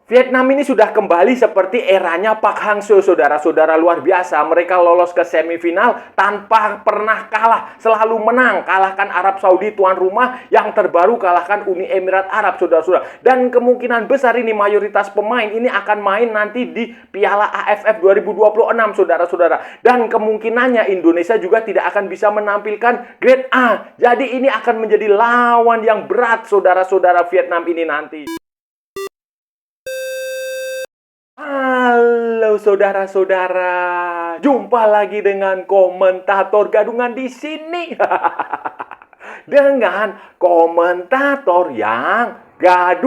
Vietnam ini sudah kembali seperti eranya Park Hang-seo, saudara-saudara, luar biasa. Mereka lolos ke semifinal tanpa pernah kalah, selalu menang. Kalahkan Arab Saudi tuan rumah, yang terbaru kalahkan Uni Emirat Arab, saudara-saudara. Dan kemungkinan besar ini mayoritas pemain ini akan main nanti di Piala AFF 2026, saudara-saudara. Dan kemungkinannya Indonesia juga tidak akan bisa menampilkan grade A. Jadi ini akan menjadi lawan yang berat, saudara-saudara, Vietnam ini nanti. Halo saudara-saudara, jumpa lagi dengan komentator gadungan di sini. Dengan komentator yang gadungan.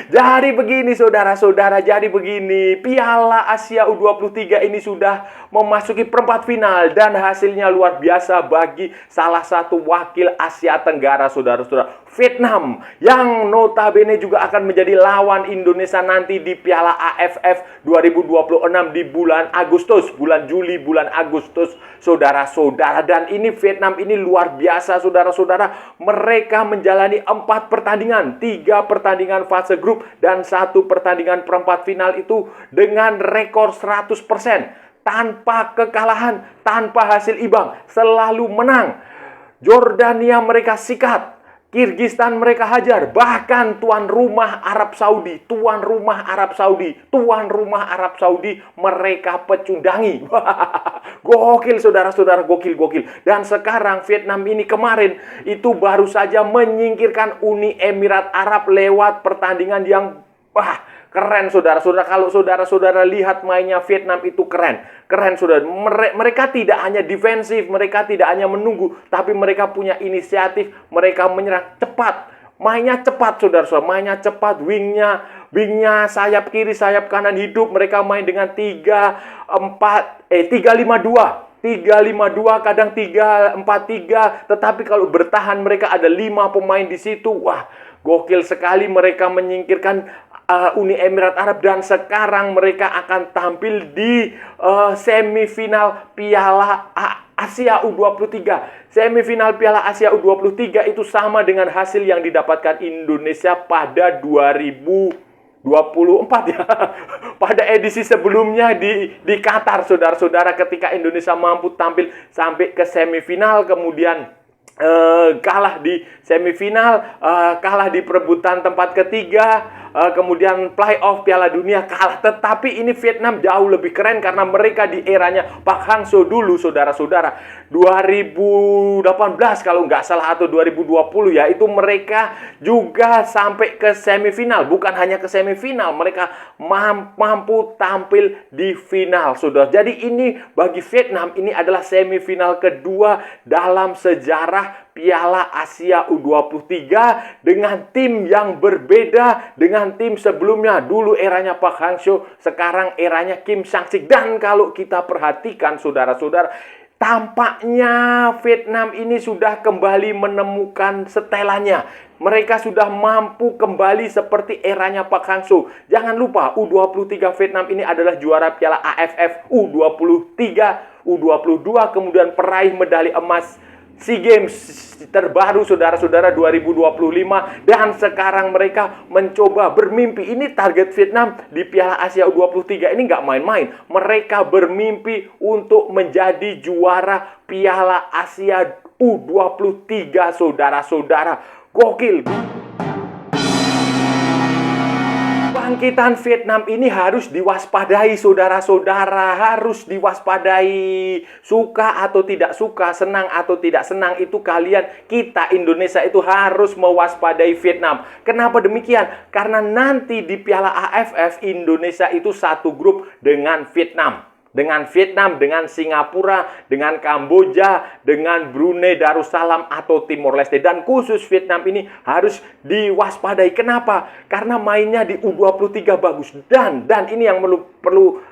Jadi begini saudara-saudara, jadi begini, Piala Asia U23 ini sudah memasuki perempat final dan hasilnya luar biasa bagi salah satu wakil Asia Tenggara, saudara-saudara, Vietnam, yang notabene juga akan menjadi lawan Indonesia nanti di Piala AFF 2026 di bulan Agustus, bulan Juli, bulan Agustus, saudara-saudara. Dan ini Vietnam ini luar biasa, saudara-saudara. Mereka menjalani 4 pertandingan, 3 pertandingan fase grup dan 1 pertandingan perempat final itu dengan rekor 100%, tanpa kekalahan, tanpa hasil imbang, selalu menang. Jordania mereka sikat, Kirgistan mereka hajar, bahkan tuan rumah Arab Saudi mereka pecundangi. Gokil saudara-saudara, gokil. Dan sekarang Vietnam ini kemarin itu baru saja menyingkirkan Uni Emirat Arab lewat pertandingan yang keren, saudara-saudara. Kalau saudara-saudara lihat mainnya Vietnam itu keren, saudara. Mereka tidak hanya defensif, mereka tidak hanya menunggu, tapi mereka punya inisiatif, mereka menyerang cepat. Mainnya cepat, saudara-saudara. Mainnya cepat, wingnya sayap kiri, sayap kanan hidup. Mereka main dengan 3-5-2, kadang 3-4-3. Tetapi kalau bertahan mereka ada 5 pemain di situ. Wah, gokil sekali. Mereka menyingkirkan Uni Emirat Arab dan sekarang mereka akan tampil di semifinal Piala Asia U23. Semifinal Piala Asia U23 itu sama dengan hasil yang didapatkan Indonesia pada 2024 ya. Pada edisi sebelumnya di Qatar, saudara-saudara, ketika Indonesia mampu tampil sampai ke semifinal, kemudian kalah di semifinal, kalah di perebutan tempat ketiga, kemudian playoff Piala Dunia kalah. Tetapi ini Vietnam jauh lebih keren karena mereka di eranya Park Hang-seo dulu, saudara-saudara, 2018 kalau nggak salah atau 2020 ya, itu mereka juga sampai ke semifinal. Bukan hanya ke semifinal, mereka mampu tampil di final, saudara. Jadi ini bagi Vietnam ini adalah semifinal kedua dalam sejarah Piala Asia U23 dengan tim yang berbeda dengan tim sebelumnya. Dulu eranya Park Hang-seo, sekarang eranya Kim Sang-sik. Dan kalau kita perhatikan, saudara-saudara, tampaknya Vietnam ini sudah kembali menemukan setelannya. Mereka sudah mampu kembali seperti eranya Park Hang-seo. Jangan lupa, U23 Vietnam ini adalah juara Piala AFF U23, U22, kemudian peraih medali emas SEA Games terbaru, saudara-saudara, 2025. Dan sekarang mereka mencoba bermimpi. Ini target Vietnam di Piala Asia U23 ini nggak main-main. Mereka bermimpi untuk menjadi juara Piala Asia U23, saudara-saudara. Gokil. Bangkitan Vietnam ini harus diwaspadai, saudara-saudara. Harus diwaspadai. Suka atau tidak suka, senang atau tidak senang, itu kita Indonesia itu harus mewaspadai Vietnam. Kenapa demikian? Karena nanti di Piala AFF Indonesia itu satu grup dengan Vietnam. Dengan Singapura, dengan Kamboja, dengan Brunei Darussalam atau Timor Leste. Dan khusus Vietnam ini harus diwaspadai. Kenapa? Karena mainnya di U23 bagus. Dan ini yang perlu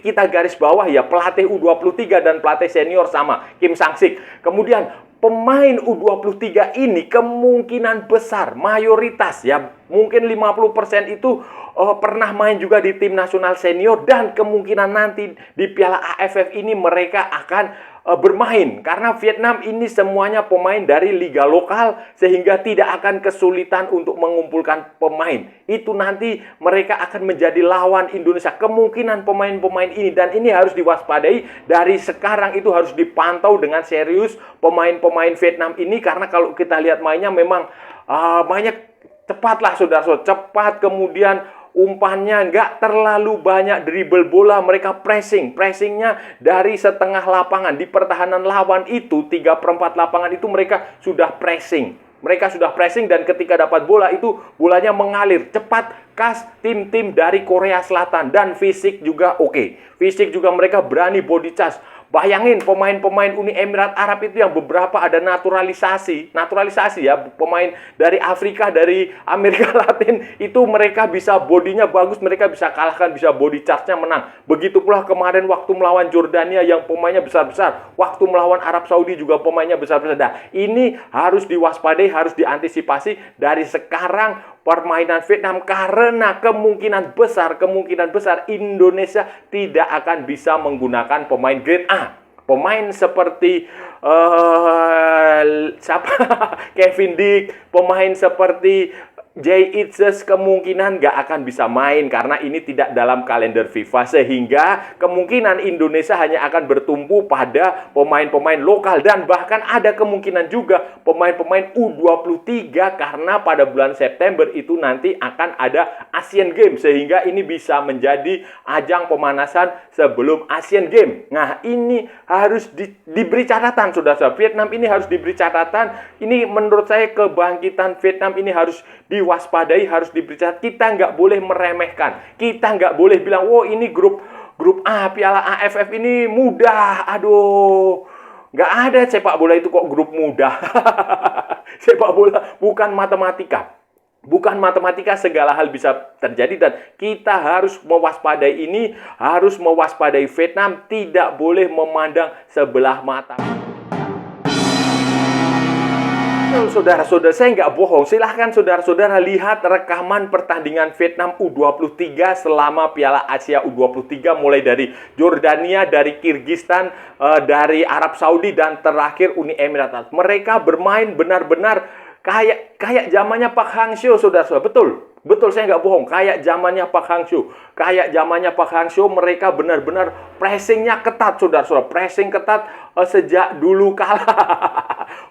kita garis bawah ya, pelatih U23 dan pelatih senior sama, Kim Sang-sik. Kemudian pemain U23 ini kemungkinan besar, mayoritas ya, mungkin 50% itu pernah main juga di tim nasional senior. Dan kemungkinan nanti di Piala AFF ini mereka akan bermain, karena Vietnam ini semuanya pemain dari liga lokal sehingga tidak akan kesulitan untuk mengumpulkan pemain. Itu nanti mereka akan menjadi lawan Indonesia, kemungkinan pemain-pemain ini, dan ini harus diwaspadai dari sekarang, itu harus dipantau dengan serius pemain-pemain Vietnam ini, karena kalau kita lihat mainnya memang mainnya cepat lah saudara-saudara, cepat, kemudian umpannya nggak terlalu banyak dribble bola, mereka pressingnya dari setengah lapangan, di pertahanan lawan itu 3/4 lapangan itu mereka sudah pressing, dan ketika dapat bola itu bolanya mengalir cepat, khas tim-tim dari Korea Selatan, dan fisik juga oke. Fisik juga mereka berani body charge. Bayangin pemain-pemain Uni Emirat Arab itu yang beberapa ada naturalisasi ya, pemain dari Afrika, dari Amerika Latin, itu mereka bisa bodinya bagus, mereka bisa kalahkan, bisa body charge-nya menang. Begitu pula kemarin waktu melawan Jordania yang pemainnya besar-besar, waktu melawan Arab Saudi juga pemainnya besar-besar. Nah, ini harus diwaspadai, harus diantisipasi dari sekarang permainan Vietnam, karena kemungkinan besar Indonesia tidak akan bisa menggunakan pemain grade A. Pemain seperti Kevin Dick, pemain seperti Jay Itzes kemungkinan nggak akan bisa main karena ini tidak dalam kalender FIFA, sehingga kemungkinan Indonesia hanya akan bertumpu pada pemain-pemain lokal, dan bahkan ada kemungkinan juga pemain-pemain U23 karena pada bulan September itu nanti akan ada Asian Games, sehingga ini bisa menjadi ajang pemanasan sebelum Asian Games. Nah, ini harus diberi catatan, saudara-saudara. Vietnam ini harus diberi catatan. Ini menurut saya kebangkitan Vietnam ini harus diwaspadai, harus diberi catatan. Kita nggak boleh meremehkan. Kita nggak boleh bilang, oh ini grup A, Piala AFF ini mudah. Aduh, nggak ada sepak bola itu kok grup mudah. Sepak bola bukan matematika. Bukan matematika, segala hal bisa terjadi, dan kita harus mewaspadai ini, harus mewaspadai Vietnam, tidak boleh memandang sebelah mata. Saudara-saudara, saya nggak bohong. Silahkan saudara-saudara lihat rekaman pertandingan Vietnam U23 selama Piala Asia U23, mulai dari Jordania, dari Kirgistan, dari Arab Saudi, dan terakhir Uni Emirat Arab. Mereka bermain benar-benar kayak zamannya Pak Hang-seo, saudara-saudara. Betul, saya nggak bohong. Kayak zamannya Pak Hang-seo, mereka benar-benar pressingnya ketat, saudara-saudara. Pressing ketat sejak dulu kala.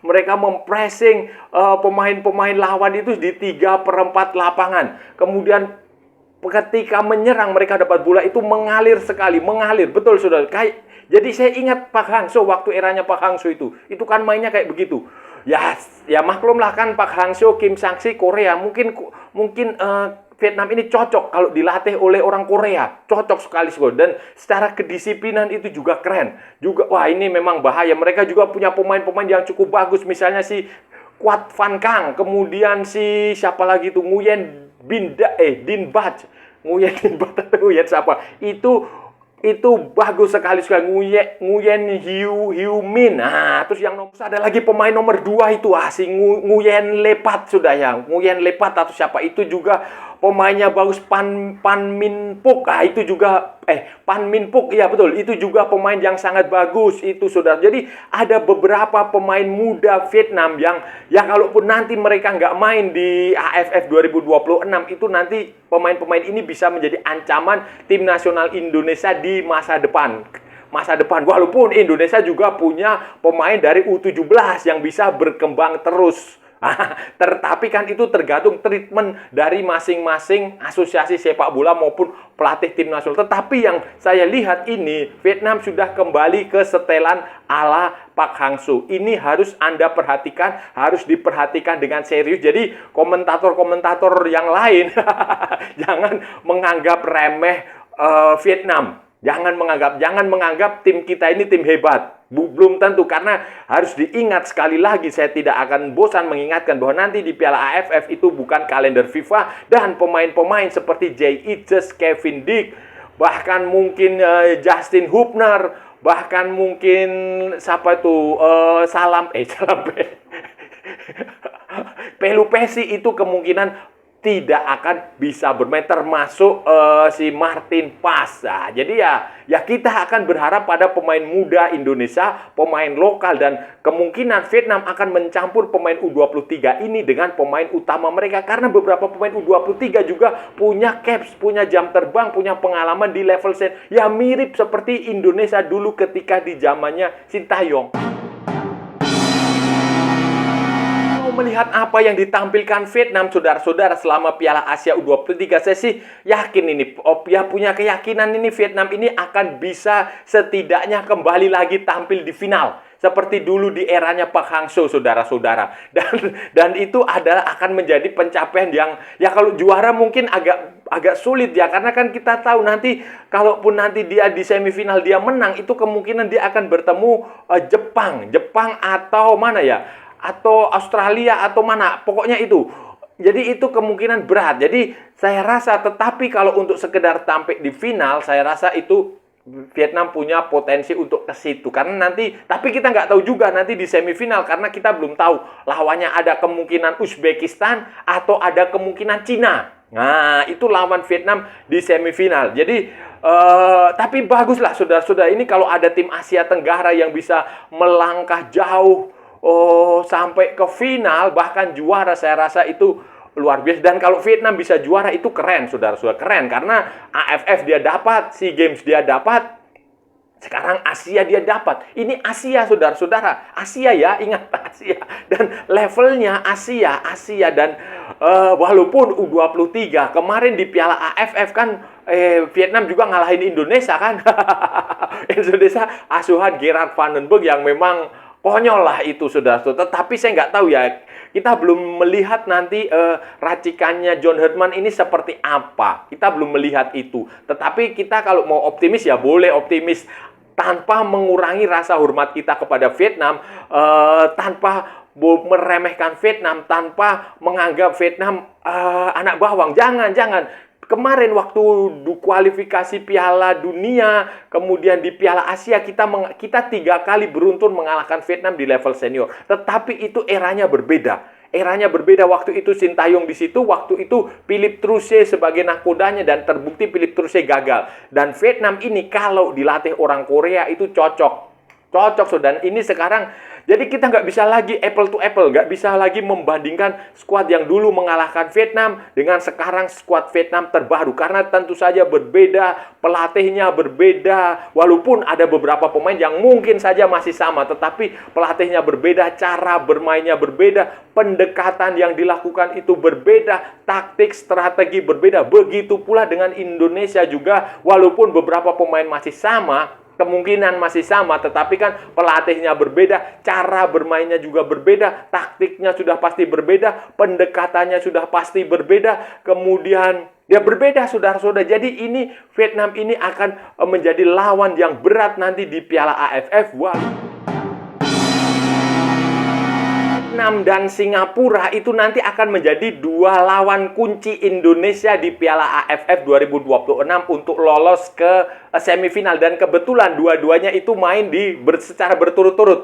Mereka mempressing pemain-pemain lawan itu di 3/4 lapangan. Kemudian ketika menyerang, mereka dapat bola itu mengalir sekali, betul saudara. Jadi saya ingat Pak Hang-seo, waktu eranya Pak Hang-seo itu kan mainnya kayak begitu. Ya maklumlah kan, Pak Hang-seo, Kim Sang-si, Korea. Mungkin Vietnam ini cocok kalau dilatih oleh orang Korea. Cocok sekali. Dan secara kedisiplinan itu juga keren. Juga, wah ini memang bahaya. Mereka juga punya pemain-pemain yang cukup bagus. Misalnya si Quat Van Kang. Kemudian si siapa lagi itu? Nguyen Din Bat. Nguyen siapa? Itu bagus sekali. Nguyen Hiu Min. Nah, terus yang nomor ada lagi pemain nomor 2 itu si Nguyen Lepat sudah ya. Nguyen Lepat atau siapa itu juga pemainnya bagus. Pan Min Puk. Ah, itu juga Pan Min Puk. Iya betul. Itu juga pemain yang sangat bagus itu, saudara. Jadi ada beberapa pemain muda Vietnam yang ya kalaupun nanti mereka nggak main di AFF 2026, itu nanti pemain-pemain ini bisa menjadi ancaman tim nasional Indonesia di masa depan. Walaupun Indonesia juga punya pemain dari U17 yang bisa berkembang terus. Tetapi kan itu tergantung treatment dari masing-masing asosiasi sepak bola maupun pelatih tim nasional. Tetapi yang saya lihat ini, Vietnam sudah kembali ke setelan ala Pak Hang-seo. Ini harus Anda perhatikan, harus diperhatikan dengan serius. Jadi komentator-komentator yang lain jangan menganggap remeh Vietnam. Jangan menganggap tim kita ini tim hebat. Belum tentu, karena harus diingat sekali lagi, saya tidak akan bosan mengingatkan bahwa nanti di Piala AFF itu bukan kalender FIFA, dan pemain-pemain seperti Jay Itzes, Kevin Dick, bahkan mungkin Justin Hubner, bahkan mungkin siapa itu Pelupesi itu kemungkinan tidak akan bisa bermain, termasuk si Martin Paes. Nah, jadi ya kita akan berharap pada pemain muda Indonesia, pemain lokal, dan kemungkinan Vietnam akan mencampur pemain U23 ini dengan pemain utama mereka, karena beberapa pemain U23 juga punya caps, punya jam terbang, punya pengalaman di level senior. Ya mirip seperti Indonesia dulu ketika di zamannya Sintayong. Melihat apa yang ditampilkan Vietnam, saudara-saudara, selama Piala Asia U23, saya sih yakin ini, punya keyakinan ini Vietnam ini akan bisa setidaknya kembali lagi tampil di final seperti dulu di eranya Pak Hang-seo, saudara-saudara. Dan itu adalah akan menjadi pencapaian yang ya kalau juara mungkin agak sulit ya, karena kan kita tahu nanti kalaupun nanti dia di semifinal dia menang, itu kemungkinan dia akan bertemu Jepang atau mana ya? Atau Australia atau mana, pokoknya itu. Jadi itu kemungkinan berat. Jadi saya rasa, tetapi kalau untuk sekedar tampil di final, saya rasa itu Vietnam punya potensi untuk ke situ. Karena nanti, tapi kita nggak tahu juga nanti di semifinal, karena kita belum tahu lawannya, ada kemungkinan Uzbekistan atau ada kemungkinan Cina. Nah, itu lawan Vietnam di semifinal. Jadi, tapi baguslah saudara-saudara, ini kalau ada tim Asia Tenggara yang bisa melangkah jauh sampai ke final, bahkan juara, saya rasa itu luar biasa. Dan kalau Vietnam bisa juara itu keren, saudara-saudara, keren. Karena AFF dia dapat, SEA Games dia dapat, sekarang Asia dia dapat. Ini Asia, saudara-saudara, Asia ya, ingat Asia. Dan levelnya Asia. Dan walaupun U23 kemarin di Piala AFF kan Vietnam juga ngalahin Indonesia kan. Indonesia asuhan Gerard van den Berg yang memang konyol lah itu, saudara-saudara. Tetapi saya nggak tahu ya, kita belum melihat nanti racikannya John Herdman ini seperti apa. Kita belum melihat itu. Tetapi kita kalau mau optimis ya boleh optimis, tanpa mengurangi rasa hormat kita kepada Vietnam, tanpa meremehkan Vietnam, tanpa menganggap Vietnam anak bawang. Jangan. Kemarin waktu kualifikasi Piala Dunia, kemudian di Piala Asia, kita 3 kali beruntun mengalahkan Vietnam di level senior. Tetapi itu eranya berbeda. Eranya berbeda, waktu itu Sintayong di situ, waktu itu Philippe Troussier sebagai nakodanya, dan terbukti Philippe Troussier gagal. Dan Vietnam ini kalau dilatih orang Korea itu cocok, saudara. Ini sekarang, jadi kita nggak bisa lagi apple to apple, nggak bisa lagi membandingkan skuad yang dulu mengalahkan Vietnam dengan sekarang skuad Vietnam terbaru, karena tentu saja berbeda, pelatihnya berbeda, walaupun ada beberapa pemain yang mungkin saja masih sama, tetapi pelatihnya berbeda, cara bermainnya berbeda, pendekatan yang dilakukan itu berbeda, taktik, strategi berbeda. Begitu pula dengan Indonesia juga, walaupun beberapa pemain masih sama, kemungkinan masih sama, tetapi kan pelatihnya berbeda, cara bermainnya juga berbeda, taktiknya sudah pasti berbeda, pendekatannya sudah pasti berbeda, kemudian ya berbeda, saudara-saudara. Jadi ini Vietnam ini akan menjadi lawan yang berat nanti di Piala AFF. Vietnam dan Singapura itu nanti akan menjadi 2 lawan kunci Indonesia di Piala AFF 2026 untuk lolos ke semifinal. Dan kebetulan dua-duanya itu main secara berturut-turut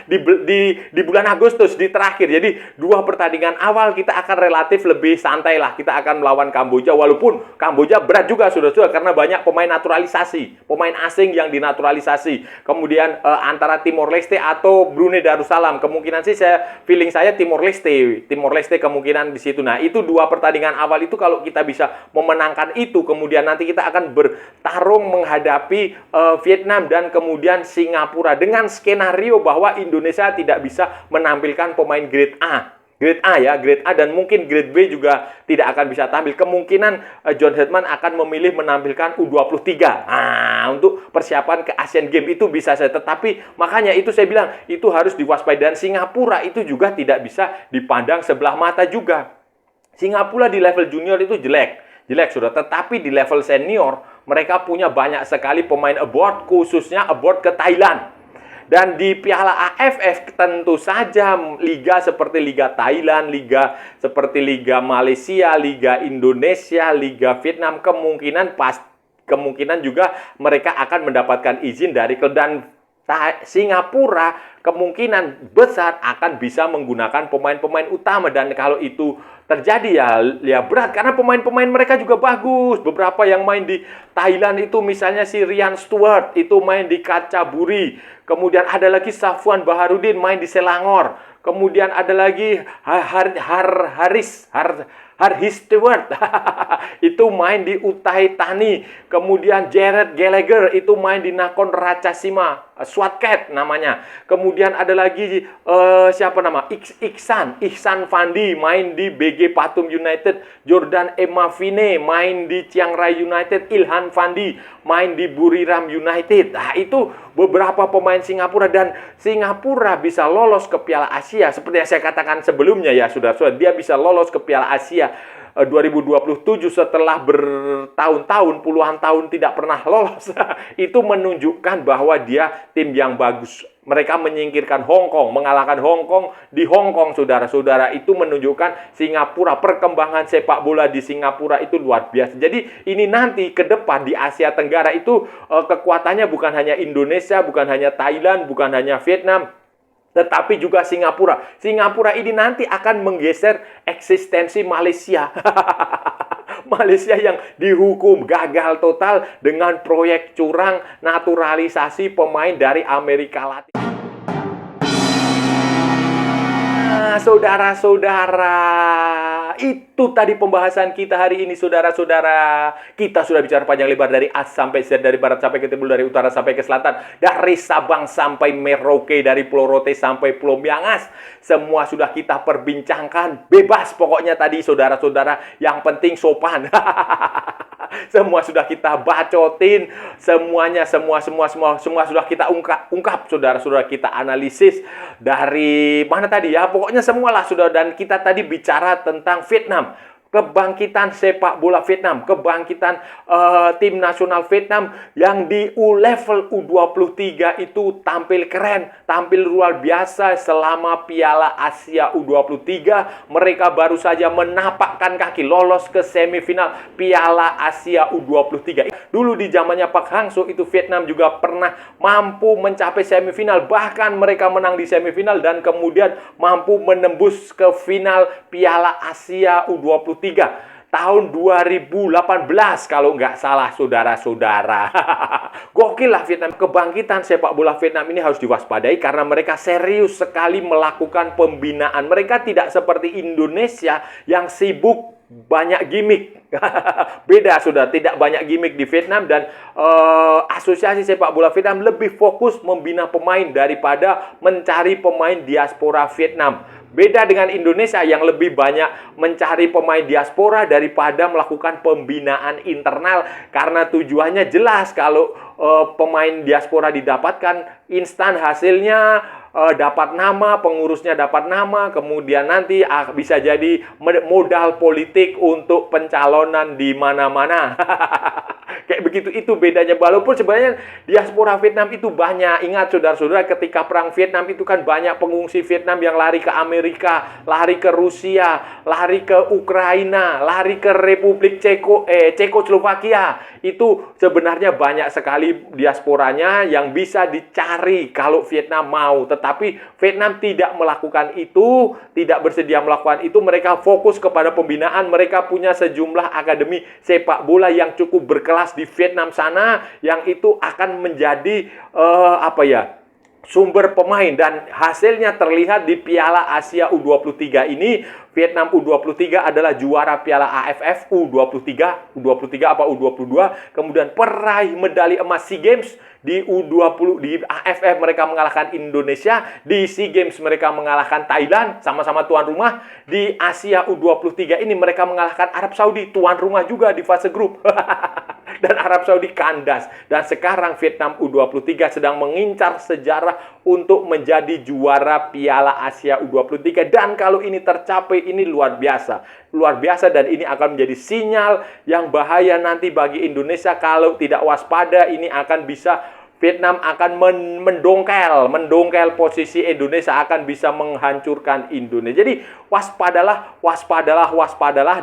di bulan Agustus, di terakhir. Jadi 2 pertandingan awal kita akan relatif lebih santai lah. Kita akan melawan Kamboja, walaupun Kamboja berat juga, saudara-saudara, karena banyak pemain naturalisasi, pemain asing yang dinaturalisasi. Kemudian antara Timor Leste atau Brunei Darussalam, kemungkinan sih feeling saya Timor Leste kemungkinan di situ. Nah, itu 2 pertandingan awal itu kalau kita bisa memenangkan itu, kemudian nanti kita akan bertarung menghadapi Vietnam dan kemudian Singapura dengan skenario bahwa Indonesia tidak bisa menampilkan pemain grade A. Grade A, dan mungkin grade B juga tidak akan bisa tampil. Kemungkinan John Herdman akan memilih menampilkan U23 untuk persiapan ke Asian Games, itu bisa saya. Tetapi makanya itu saya bilang itu harus diwaspadai. Dan Singapura itu juga tidak bisa dipandang sebelah mata juga. Singapura di level junior itu jelek sudah, tetapi di level senior mereka punya banyak sekali pemain abroad, khususnya abroad ke Thailand. Dan di Piala AFF tentu saja liga seperti Liga Thailand, liga seperti Liga Malaysia, Liga Indonesia, Liga Vietnam, kemungkinan juga mereka akan mendapatkan izin dari klub. Dan Singapura kemungkinan besar akan bisa menggunakan pemain-pemain utama. Dan kalau itu terjadi ya berat, karena pemain-pemain mereka juga bagus. Beberapa yang main di Thailand itu misalnya si Ryan Stewart itu main di Kacaburi. Kemudian ada lagi Safwan Baharudin main di Selangor. Kemudian ada lagi Harhis Stewart itu main di Uthai Thani. Kemudian Jared Gallagher itu main di Nakhon Ratchasima Swatcat namanya. Kemudian ada lagi Ihsan Fandi main di BG Pathum United. Jordan Emavine main di Chiang Rai United. Ilhan Fandi main di Buriram United. Nah, itu beberapa pemain Singapura, dan Singapura bisa lolos ke Piala Asia. Seperti yang saya katakan sebelumnya ya, saudara-saudara, dia bisa lolos ke Piala Asia 2027 setelah bertahun-tahun, puluhan tahun tidak pernah lolos. Itu menunjukkan bahwa dia tim yang bagus. Mereka menyingkirkan Hong Kong, mengalahkan Hong Kong di Hong Kong, saudara-saudara. Itu menunjukkan Singapura, perkembangan sepak bola di Singapura itu luar biasa. Jadi ini nanti ke depan di Asia Tenggara itu kekuatannya bukan hanya Indonesia, bukan hanya Thailand, bukan hanya Vietnam, tetapi juga Singapura. Singapura ini nanti akan menggeser eksistensi Malaysia. Malaysia yang dihukum gagal total dengan proyek curang naturalisasi pemain dari Amerika Latin. Saudara-saudara, itu tadi pembahasan kita hari ini, saudara-saudara. Kita sudah bicara panjang lebar dari A sampai Z, dari barat sampai ke timur, dari utara sampai ke selatan, dari Sabang sampai Merauke, dari Pulau Rote sampai Pulau Miangas. Semua sudah kita perbincangkan. Bebas pokoknya tadi, saudara-saudara. Yang penting sopan. Semua sudah kita bacotin, semuanya, semua sudah kita ungkap, saudara-saudara, kita analisis dari mana tadi ya, pokoknya semualah, saudara. Dan kita tadi bicara tentang Vietnam, kebangkitan sepak bola Vietnam, kebangkitan tim nasional Vietnam yang di level U23 itu tampil keren, tampil luar biasa selama Piala Asia U23. Mereka baru saja menapakkan kaki lolos ke semifinal Piala Asia U23. Dulu di zamannya Pak Hang-seo itu Vietnam juga pernah mampu mencapai semifinal, bahkan mereka menang di semifinal dan kemudian mampu menembus ke final Piala Asia U23 tahun 2018 kalau nggak salah, saudara-saudara. Gokil lah Vietnam. Kebangkitan sepak bola Vietnam ini harus diwaspadai karena mereka serius sekali melakukan pembinaan. Mereka tidak seperti Indonesia yang sibuk banyak gimmick. Beda, sudah tidak banyak gimmick di Vietnam, dan asosiasi sepak bola Vietnam lebih fokus membina pemain daripada mencari pemain diaspora Vietnam. Beda dengan Indonesia yang lebih banyak mencari pemain diaspora daripada melakukan pembinaan internal, karena tujuannya jelas. Kalau pemain diaspora didapatkan, instan hasilnya, dapat nama, pengurusnya dapat nama, kemudian nanti bisa jadi modal politik untuk pencalonan di mana-mana. Kayak begitu, itu bedanya. Walaupun sebenarnya diaspora Vietnam itu banyak. Ingat saudara-saudara, ketika perang Vietnam itu kan banyak pengungsi Vietnam yang lari ke Amerika, lari ke Rusia, lari ke Ukraina, lari ke Republik Cekoslovakia. Itu sebenarnya banyak sekali diasporanya yang bisa dicari kalau Vietnam mau. Tetapi Vietnam tidak melakukan itu, tidak bersedia melakukan itu. Mereka fokus kepada pembinaan. Mereka punya sejumlah akademi sepak bola yang cukup berkelas di Vietnam sana, yang itu akan menjadi sumber pemain, dan hasilnya terlihat di Piala Asia U23 ini. Vietnam U23 adalah juara Piala AFF U23 apa U22, kemudian peraih medali emas SEA Games. Di U20 di AFF mereka mengalahkan Indonesia, di SEA Games mereka mengalahkan Thailand, sama-sama tuan rumah. Di Asia U23 ini mereka mengalahkan Arab Saudi, tuan rumah juga di fase grup. Dan Arab Saudi kandas. Dan sekarang Vietnam U23 sedang mengincar sejarah untuk menjadi juara Piala Asia U23. Dan kalau ini tercapai, ini luar biasa. Luar biasa, dan ini akan menjadi sinyal yang bahaya nanti bagi Indonesia. Kalau tidak waspada, ini akan bisa Vietnam akan mendongkel posisi Indonesia, akan bisa menghancurkan Indonesia. Jadi waspadalah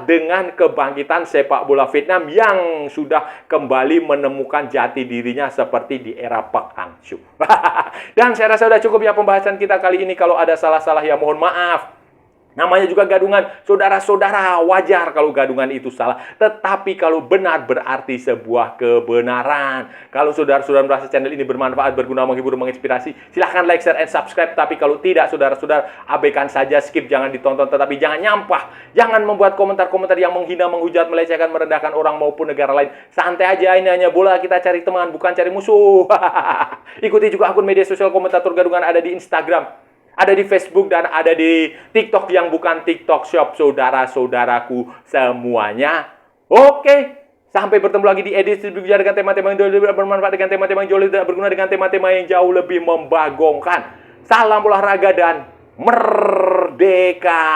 dengan kebangkitan sepak bola Vietnam yang sudah kembali menemukan jati dirinya seperti di era Park Hang-seo. Dan saya rasa sudah cukup ya pembahasan kita kali ini. Kalau ada salah-salah ya mohon maaf. Namanya juga gadungan, saudara-saudara, wajar kalau gadungan itu salah. Tetapi kalau benar berarti sebuah kebenaran. Kalau saudara-saudara merasa channel ini bermanfaat, berguna, menghibur, menginspirasi, silahkan like, share, and subscribe. Tapi kalau tidak, saudara-saudara, abaikan saja, skip, jangan ditonton. Tetapi jangan nyampah, jangan membuat komentar-komentar yang menghina, menghujat, melecehkan, merendahkan orang maupun negara lain. Santai aja, ini hanya bola, kita cari teman, bukan cari musuh. Ikuti juga akun media sosial komentator gadungan, ada di Instagram, ada di Facebook, dan ada di TikTok yang bukan TikTok Shop, saudara-saudaraku semuanya. Oke, sampai bertemu lagi di edisi berbicara dengan tema-tema yang jauh lebih bermanfaat, dengan tema-tema yang jauh lebih berguna, dengan tema-tema yang jauh lebih membagongkan. Salam olahraga dan merdeka!